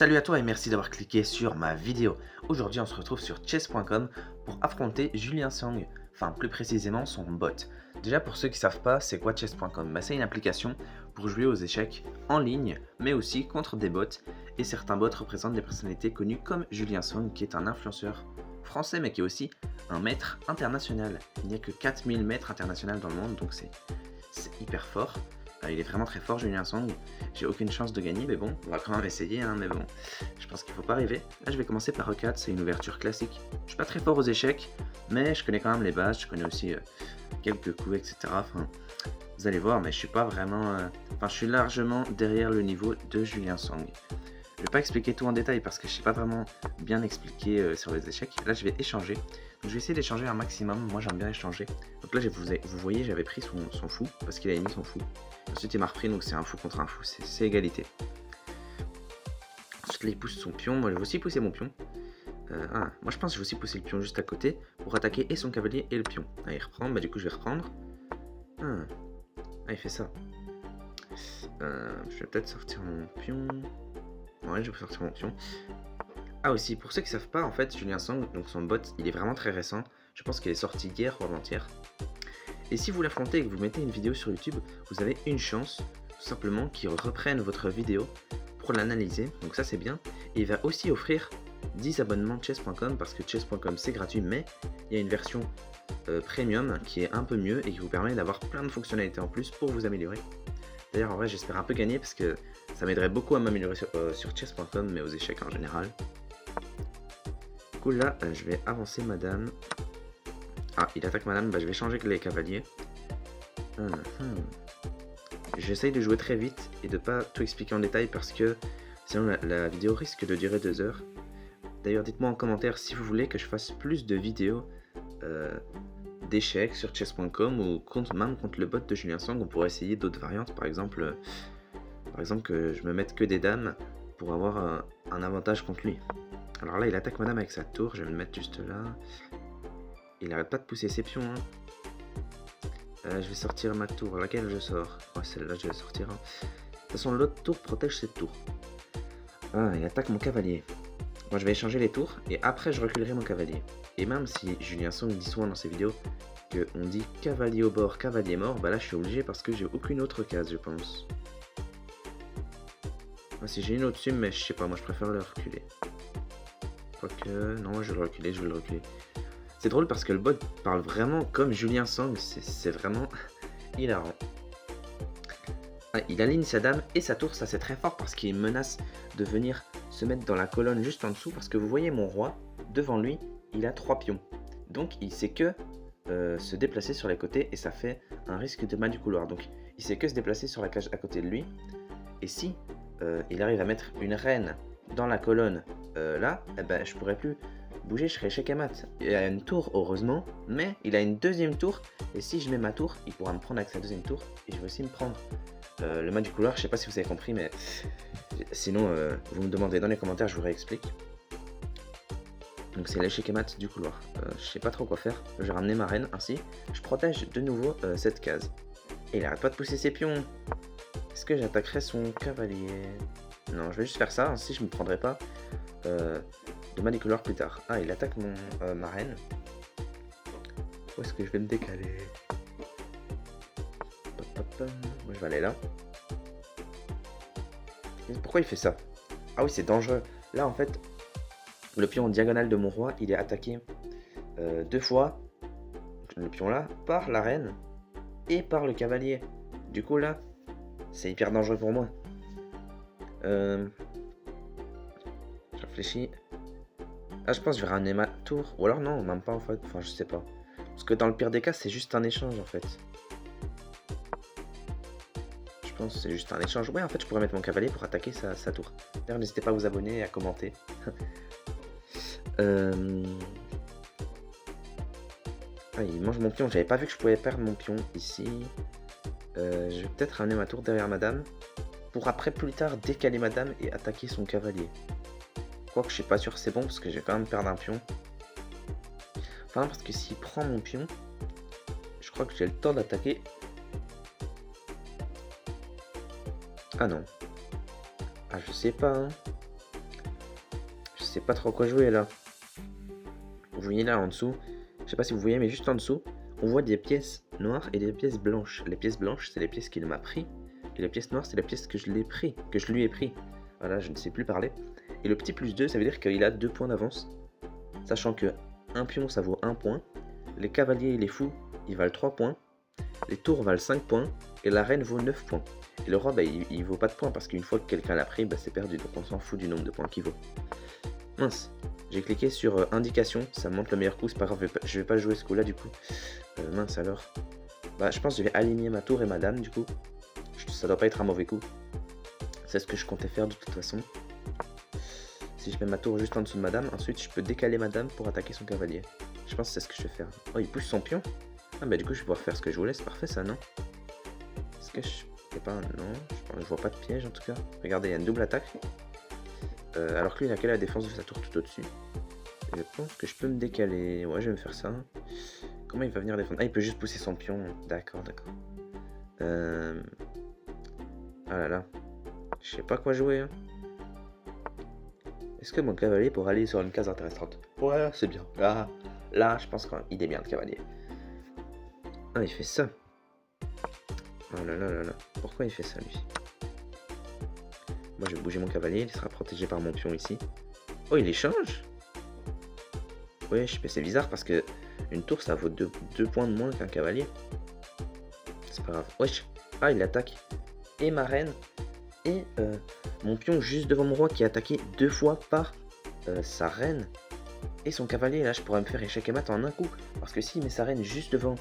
Salut à toi et merci d'avoir cliqué sur ma vidéo. Aujourd'hui, on se retrouve sur chess.com pour affronter Julien Song, enfin plus précisément son bot. Déjà pour ceux qui savent pas, c'est quoi chess.com? C'est une application pour jouer aux échecs en ligne, mais aussi contre des bots. Et certains bots représentent des personnalités connues comme Julien Song, qui est un influenceur français, mais qui est aussi un maître international. Il n'y a que 4000 maîtres internationaux dans le monde, donc c'est hyper fort. Il est vraiment très fort, Julien Song. J'ai aucune chance de gagner, mais bon, on va quand même essayer, hein, mais bon, je pense qu'il faut pas rêver. Là, je vais commencer par E4, c'est une ouverture classique. Je suis pas très fort aux échecs, mais je connais quand même les bases, je connais aussi quelques coups, etc. Enfin, vous allez voir, mais je suis pas vraiment... Enfin, je suis largement derrière le niveau de Julien Song. Je vais pas expliquer tout en détail parce que je sais pas vraiment bien expliquer sur les échecs. Là, je vais échanger. Donc, je vais essayer d'échanger un maximum. Moi, j'aime bien échanger. Donc là, vous voyez, j'avais pris son fou parce qu'il avait mis son fou. Ensuite, il m'a repris, donc c'est un fou contre un fou. C'est égalité. Ensuite, là, il pousse son pion. Moi, je vais aussi pousser mon pion. Moi, je pense que je vais aussi pousser le pion juste à côté pour attaquer et son cavalier et le pion. Ah, il reprend. Bah, du coup, je vais reprendre. Il fait ça. Je vais peut-être sortir mon pion. Ouais, je vais sortir mon pion. Ah aussi, pour ceux qui savent pas, en fait, Julien Song, donc son bot, il est vraiment très récent. Je pense qu'il est sorti hier ou avant-hier. Et si vous l'affrontez et que vous mettez une vidéo sur YouTube, vous avez une chance, tout simplement, qu'il reprenne votre vidéo pour l'analyser. Donc ça, c'est bien. Et il va aussi offrir 10 abonnements de chess.com parce que chess.com, c'est gratuit, mais il y a une version premium qui est un peu mieux et qui vous permet d'avoir plein de fonctionnalités en plus pour vous améliorer. D'ailleurs, en vrai, j'espère un peu gagner parce que ça m'aiderait beaucoup à m'améliorer sur chess.com, mais aux échecs en général. Du coup, là, je vais avancer madame. Ah, il attaque madame, bah, je vais changer les cavaliers. J'essaye de jouer très vite et de pas tout expliquer en détail parce que sinon la vidéo risque de durer 2 heures. D'ailleurs, dites-moi en commentaire si vous voulez que je fasse plus de vidéos d'échecs sur chess.com ou même contre le bot de Julien Song. On pourrait essayer d'autres variantes, par exemple que je me mette que des dames pour avoir un avantage contre lui. Alors là, il attaque madame avec sa tour, je vais me mettre juste là. Il arrête pas de pousser ses pions. Je vais sortir ma tour, laquelle je sors? Ouais, celle-là, je vais sortir. De toute façon, l'autre tour protège cette tour. Ah, il attaque mon cavalier. Moi, je vais échanger les tours et après, je reculerai mon cavalier. Et même si Julien Song dit souvent dans ses vidéos qu'on dit cavalier au bord, cavalier mort, bah là, je suis obligé parce que j'ai aucune autre case, je pense. Ah, si j'ai une au-dessus, mais je sais pas, moi, je préfère le reculer. Quoique, non, je vais le reculer. C'est drôle parce que le bot parle vraiment comme Julien Song, c'est vraiment hilarant. Ah, il aligne sa dame et sa tour, ça c'est très fort parce qu'il menace de venir se mettre dans la colonne juste en dessous parce que vous voyez mon roi, devant lui, il a 3 pions. Donc il sait que se déplacer sur les côtés et ça fait un risque de mal du couloir. Donc il sait que se déplacer sur la cage à côté de lui. Et si il arrive à mettre une reine dans la colonne là, eh ben, je pourrais plus bouger, je serai chez Kamat. Il a une tour, heureusement, mais il a une deuxième tour. Et si je mets ma tour, il pourra me prendre avec sa deuxième tour. Et je vais aussi me prendre le mat du couloir. Je sais pas si vous avez compris, mais sinon, vous me demandez dans les commentaires, je vous réexplique. Donc c'est l'échec et mat du couloir. Je sais pas trop quoi faire. Je vais ramener ma reine ainsi. Je protège de nouveau cette case. Et il arrête pas de pousser ses pions. Est-ce que j'attaquerai son cavalier? Non, je vais juste faire ça, ainsi je me prendrai pas de mal du couloir plus tard. Ah, il attaque ma reine. Où est-ce que je vais me décaler? Moi je vais aller là. Pourquoi il fait ça? Ah oui, c'est dangereux. Là en fait, le pion en diagonale de mon roi, il est attaqué 2 fois, le pion là, par la reine et par le cavalier. Du coup là, c'est hyper dangereux pour moi. Je réfléchis. Ah, je pense que je vais ramener ma tour. Ou alors non, même pas en fait. Enfin, je sais pas. Parce que dans le pire des cas, c'est juste un échange en fait. Je pense que c'est juste un échange. Ouais, en fait, je pourrais mettre mon cavalier pour attaquer sa tour. D'ailleurs, n'hésitez pas à vous abonner et à commenter. Ah, il mange mon pion. J'avais pas vu que je pouvais perdre mon pion ici. Je vais peut-être ramener ma tour derrière madame. Pour après, plus tard, décaler madame et attaquer son cavalier. Quoique je suis pas sûr c'est bon parce que je vais quand même perdre un pion. Enfin, parce que s'il prend mon pion, je crois que j'ai le temps d'attaquer. Ah non. Ah, je sais pas. Hein. Je sais pas trop quoi jouer là. Vous voyez là en dessous, je sais pas si vous voyez, mais juste en dessous, on voit des pièces noires et des pièces blanches. Les pièces blanches, c'est les pièces qu'il m'a pris. Et les pièces noires, c'est les pièces que je l'ai pris, que je lui ai pris. Voilà, je ne sais plus parler. Et le petit plus 2, ça veut dire qu'il a 2 points d'avance. Sachant que un pion, ça vaut 1 point. Les cavaliers et les fous, ils valent 3 points. Les tours valent 5 points. Et la reine vaut 9 points. Et le roi, bah, il vaut pas de points parce qu'une fois que quelqu'un l'a pris, bah, c'est perdu. Donc on s'en fout du nombre de points qu'il vaut. Mince, j'ai cliqué sur indication, ça me montre le meilleur coup, c'est pas grave, je vais pas jouer ce coup là du coup. Mince alors. Bah je pense que je vais aligner ma tour et ma dame du coup. Ça doit pas être un mauvais coup. C'est ce que je comptais faire de toute façon. Si je mets ma tour juste en dessous de ma dame, ensuite je peux décaler ma dame pour attaquer son cavalier. Je pense que c'est ce que je vais faire. Oh, il pousse son pion. Ah bah du coup je vais pouvoir faire ce que je voulais, c'est parfait ça, non? Est-ce que je fais pas un... Non, je vois pas de piège en tout cas. Regardez, il y a une double attaque. Alors que lui il a calé la défense de sa tour tout au-dessus. Je pense que je peux me décaler. Ouais, je vais me faire ça. Comment il va venir défendre? Ah, il peut juste pousser son pion. D'accord, d'accord. Ah là là. Je sais pas quoi jouer. Hein. Est-ce que mon cavalier pourra aller sur une case intéressante? Ouais, c'est bien. Là, je pense qu'il est bien le cavalier. Ah, il fait ça. Oh là là là là. Pourquoi il fait ça, lui? Moi, je vais bouger mon cavalier. Il sera protégé par mon pion ici. Oh, il échange? Ouais, c'est bizarre parce que une tour, ça vaut 2 points de moins qu'un cavalier. C'est pas grave. Wesh. Ah, il attaque. Et ma reine. Et mon pion juste devant mon roi qui est attaqué 2 fois par sa reine. Et son cavalier. Là, je pourrais me faire échec et mat en un coup. Parce que s'il met sa reine juste devant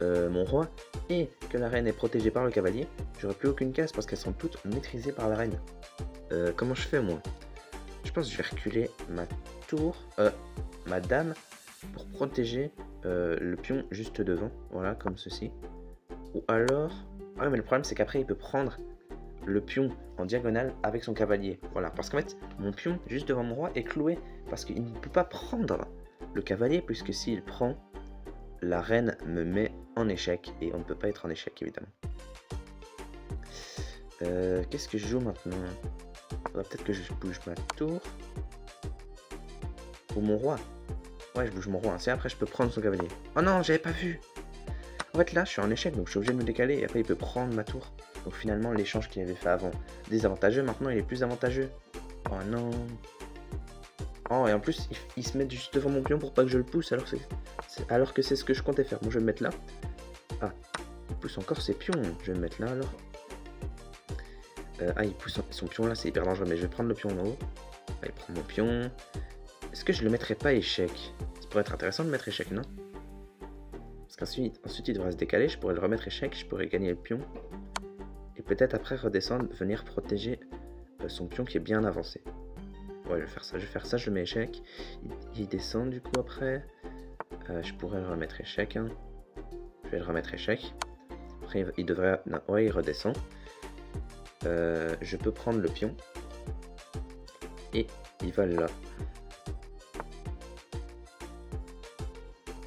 mon roi et que la reine est protégée par le cavalier, j'aurai plus aucune case parce qu'elles sont toutes maîtrisées par la reine. Comment je fais, moi? Je pense que je vais reculer ma tour, ma dame, pour protéger le pion juste devant. Voilà, comme ceci. Ou alors... Ah mais le problème c'est qu'après il peut prendre le pion en diagonale avec son cavalier. Voilà, parce qu'en fait, mon pion juste devant mon roi est cloué. Parce qu'il ne peut pas prendre le cavalier, puisque s'il prend, la reine me met en échec. Et on ne peut pas être en échec, évidemment. Qu'est-ce que je joue maintenant? Peut-être que je bouge ma tour. Ou mon roi. Ouais, je bouge mon roi. C'est après, je peux prendre son cavalier. Oh non, j'avais pas vu. En fait, là, je suis en échec, donc je suis obligé de me décaler. Et après, il peut prendre ma tour. Donc finalement, l'échange qu'il avait fait avant, désavantageux, maintenant, il est plus avantageux. Oh non. Oh, et en plus, il se met juste devant mon pion pour pas que je le pousse, alors que c'est ce que je comptais faire. Bon, je vais me mettre là. Ah, il pousse encore ses pions. Je vais me mettre là, alors. Ah, il pousse son pion là, c'est hyper dangereux, mais je vais prendre le pion en haut. Ah, il prend mon pion. Est-ce que je le mettrais pas échec? Ça pourrait être intéressant de mettre échec, non? Parce qu'ensuite, il devrait se décaler, je pourrais le remettre échec, je pourrais gagner le pion. Et peut-être après redescendre, venir protéger son pion qui est bien avancé. Ouais, je vais faire ça, je le mets échec. Il descend du coup après. Je pourrais le remettre échec. Hein. Je vais le remettre échec. Après, il devrait... Non, ouais, il redescend. Je peux prendre le pion. Et il va là.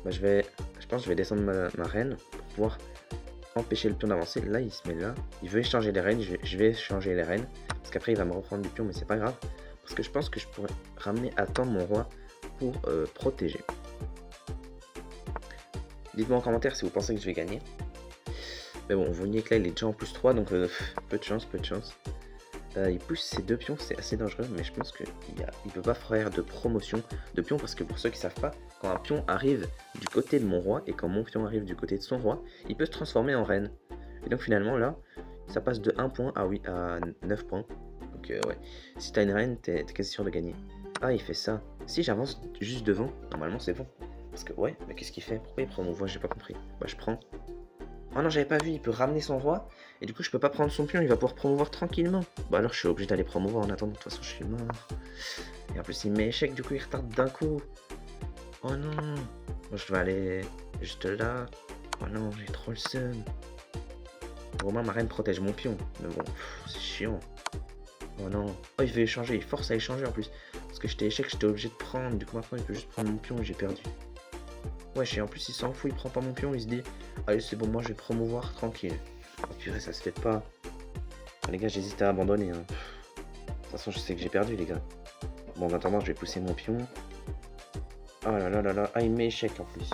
Bah, je pense que je vais descendre ma reine pour pouvoir empêcher le pion d'avancer. Là, il se met là. Il veut échanger les reines. Je vais échanger les reines. Parce qu'après, il va me reprendre du pion, mais c'est pas grave. Parce que je pense que je pourrais ramener à temps mon roi pour protéger. Dites-moi en commentaire si vous pensez que je vais gagner. Mais bon, vous voyez que là, il est déjà en plus 3, donc peu de chance, peu de chance. Il pousse ses 2 pions, c'est assez dangereux, mais je pense qu'il peut pas faire de promotion de pion, parce que pour ceux qui savent pas, quand un pion arrive du côté de mon roi, et quand mon pion arrive du côté de son roi, il peut se transformer en reine. Et donc finalement, là, ça passe de 1 point à 9 points. Donc ouais, si t'as une reine, t'es quasi sûr de gagner. Ah, il fait ça. Si j'avance juste devant, normalement c'est bon. Parce que ouais, mais qu'est-ce qu'il fait? Pourquoi il prend mon roi? J'ai pas compris. Bah je prends. Oh non, j'avais pas vu, il peut ramener son roi. Et du coup, je peux pas prendre son pion, il va pouvoir promouvoir tranquillement. Bah alors, je suis obligé d'aller promouvoir en attendant, de toute façon, je suis mort. Et en plus, il met échec, du coup, il retarde d'un coup. Oh non. Moi, je dois aller juste là. Oh non, j'ai trop le seum. Au moins, ma reine protège mon pion. Mais bon, c'est chiant. Oh non. Oh, il veut échanger, il force à échanger en plus. Parce que j'étais échec, j'étais obligé de prendre. Du coup, maintenant, il peut juste prendre mon pion et j'ai perdu. Wesh, et en plus il s'en fout, il prend pas mon pion, il se dit allez c'est bon, moi je vais promouvoir tranquille. Oh purée, ça se fait pas. Ah, les gars, j'hésite à abandonner. Hein. De toute façon, je sais que j'ai perdu, les gars. Bon, en attendant, je vais pousser mon pion. Oh là là là là. Ah, il met échec en plus.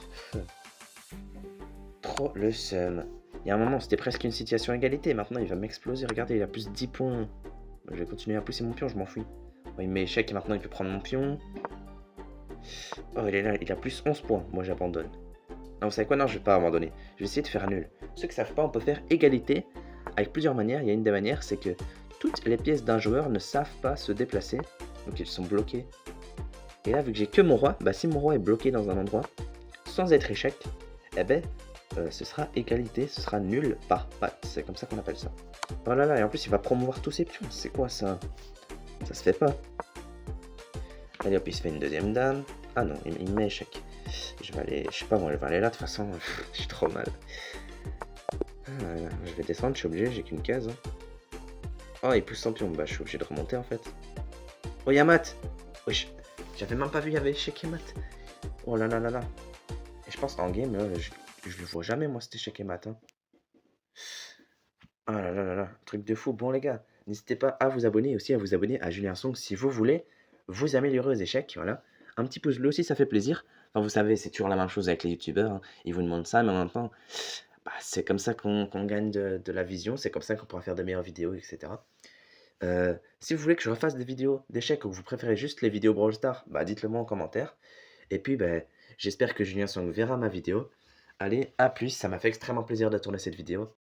Trop le seum. Il y a un moment, c'était presque une situation égalité. Maintenant, il va m'exploser. Regardez, il a plus 10 points. Je vais continuer à pousser mon pion, je m'en fous. Bon, il met échec et maintenant, il peut prendre mon pion. Oh, il est là, il a plus 11 points. Moi, j'abandonne. Non, vous savez quoi? Non, je vais pas abandonner. Je vais essayer de faire nul. Ceux qui savent pas, on peut faire égalité avec plusieurs manières. Il y a une des manières, c'est que toutes les pièces d'un joueur ne savent pas se déplacer. Donc, ils sont bloqués. Et là, vu que j'ai que mon roi, bah si mon roi est bloqué dans un endroit, sans être échec, eh ben, ce sera égalité, ce sera nul par patte. C'est comme ça qu'on appelle ça. Oh là là, et en plus, il va promouvoir tous ses pions. C'est quoi ça? Ça se fait pas. Allez hop, il se fait une deuxième dame. Ah non, il me met échec. Je vais aller, je sais pas moi, je vais aller là, de toute façon, j'ai trop mal. Ah, là, je vais descendre, je suis obligé, j'ai qu'une case. Hein. Oh, il pousse son pion, bah je suis obligé de remonter en fait. Oh, y'a mat. Wesh, j'avais même pas vu, il y avait échec et mat. Oh là là là là. Et je pense en game, là, je le vois jamais moi cet échec et mat. Hein. Ah là là là là, truc de fou. Bon les gars, n'hésitez pas à vous abonner et aussi à vous abonner à Julien Song si vous voulez vous améliorer aux échecs, voilà. Un petit pouce bleu aussi, ça fait plaisir. Enfin, vous savez, c'est toujours la même chose avec les youtubeurs, hein. Ils vous demandent ça, mais en même temps, bah, c'est comme ça qu'on gagne de la vision, c'est comme ça qu'on pourra faire de meilleures vidéos, etc. Si vous voulez que je refasse des vidéos d'échecs ou que vous préférez juste les vidéos Brawl Stars, bah, dites-le moi en commentaire. Et puis, ben, j'espère que Julien Song verra ma vidéo. Allez, à plus, ça m'a fait extrêmement plaisir de tourner cette vidéo.